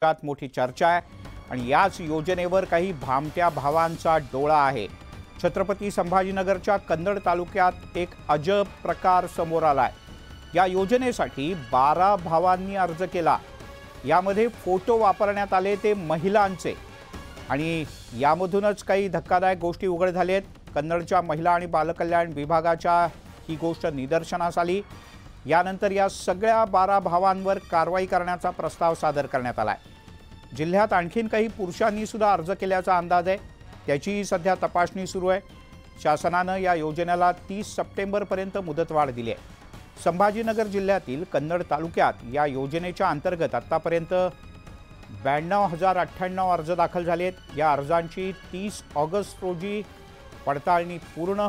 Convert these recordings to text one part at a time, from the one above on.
त्यात मोठी चर्चा आहे आणि याच योजनेवर काही भामट्या भावांचा डोळा आहे। छत्रपती संभाजीनगरच्या कन्नड तालुक्यात एक अजब प्रकार समोर आलाय। या योजनेसाठी 12 भावांनी अर्ज केला। यामध्ये फोटो वापरण्यात आले ते महिलांचे आणि यामधूनच काही धक्कादायक गोष्टी उघड झालेत। कन्नडच्या महिला आणि बालकल्याण विभागाच्या ही गोष्ट निदर्शनास आली। यानंतर या सगळ्या 12 भावांवर कारवाई करण्याचा प्रस्ताव सादर करण्यात आलाय। जिल्ह्यात आणखीन काही पुरुषांनी सुद्धा अर्ज केल्याचा अंदाज आहे। त्याची सध्या तपासणी सुरू आहे। शासनाने या योजनेला 30 सप्टेंबर पर्यंत मुदतवाढ दिली आहे। संभाजीनगर जिल्ह्यातील कन्नड तालुक्यात या योजनेच्या अंतर्गत आतापर्यंत 92,098 अर्ज दाखल झालेत। या अर्जांची 30 ऑगस्ट रोजी पडताळणी पूर्ण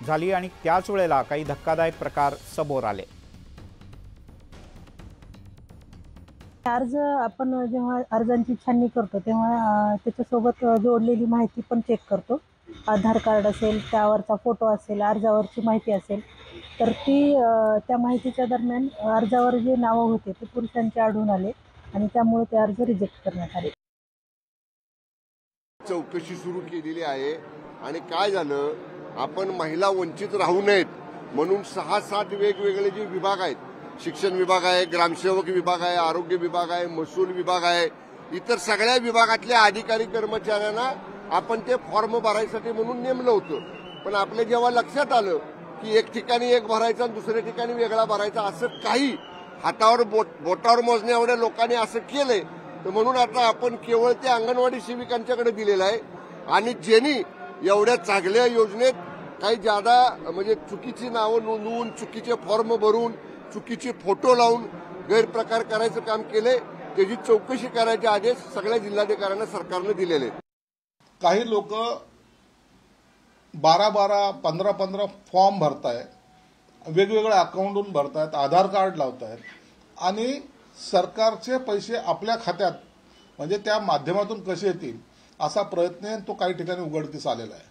झाली आणि त्याच वेळेला काही धक्कादायक प्रकार समोर आले। अर्ज आपण जेव्हा अर्जांची छाननी करतो तेव्हा त्याच्यासोबत जोडलेली माहिती पण चेक करतो। आधार कार्ड असेल, त्यावरचा फोटो असेल, अर्जावरची माहिती असेल, तर ती त्या माहितीच्या दरम्यान अर्जावर जे नाव होते ते पुरुषांचे आढळून आले आणि त्यामुळे ते अर्ज रिजेक्ट करण्यात आले। चौकशी सुरू केलेली आहे आणि काय झालं, आपण महिला वंचित राहू नयेत म्हणून 6-7 वेगवेगळे जे विभाग आहेत, शिक्षण विभाग आहे, ग्रामसेवक विभाग आहे, आरोग्य विभाग आहे, महसूल विभाग आहे, इतर सगळ्या विभागातल्या अधिकारी कर्मचाऱ्यांना आपण ते फॉर्म भरायसाठी म्हणून नेमलं होतं। पण आपल्या जेव्हा लक्षात आलं की एक ठिकाणी एक भरायचा आणि दुसऱ्या ठिकाणी वेगळा भरायचा, असं काही हातावर बोटावर मोजण्या एवढ्या लोकांनी असं केलंय, तर म्हणून आता आपण केवळ ते अंगणवाडी सेविकांच्याकडे दिलेलं आहे। आणि ज्यांनी एवढ्या चांगल्या योजनेत काही ज्यादा म्हणजे चुकीची नावं नोंदवून, चुकीचे फॉर्म भरून, चुकीचे फोटो लावून गैरप्रकार करायचं काम केले, त्याची चौकशी करायचे आदेश सगळ्या जिल्हाधिकाऱ्यांना सरकारने दिलेले आहेत। काही लोक 12-12, 15-15 फॉर्म भरतायत, वेगवेगळ्या अकाउंटून भरतायत, आधार कार्ड लावतायत आणि सरकारचे पैसे आपल्या खात्यात म्हणजे त्या माध्यमातून कसे येतील असा प्रयत्न तो काही ठिकाणी उघडकीस आलेला आहे।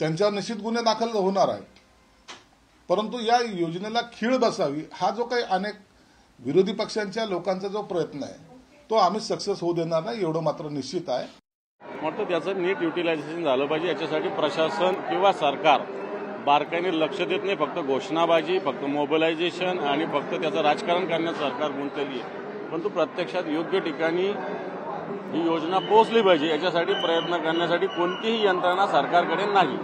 त्यांच्यावर निश्चित गुन्हे दाखल होणार आहेत, परंतु या योजनेला खीळ बसावी हा जो काही अनेक विरोधी पक्षांच्या लोकांचा जो प्रयत्न आहे तो आम्ही सक्सेस होऊ देणार नाही, एवढं मात्र निश्चित आहे। म्हटलं त्याचं नीट युटिलायझेशन झालं पाहिजे। याच्यासाठी प्रशासन किंवा सरकार बारकाईने लक्ष देत नाही, फक्त घोषणाबाजी, फक्त मोबिलायझेशन आणि फक्त त्याचं राजकारण करण्यात सरकार गुंतलेली आहे। परंतु प्रत्यक्षात योग्य ठिकाणी ही योजना पोहोचली पाहिजे, याच्यासाठी प्रयत्न करण्यासाठी कोणतीही यंत्रणा सरकारकडे नाही।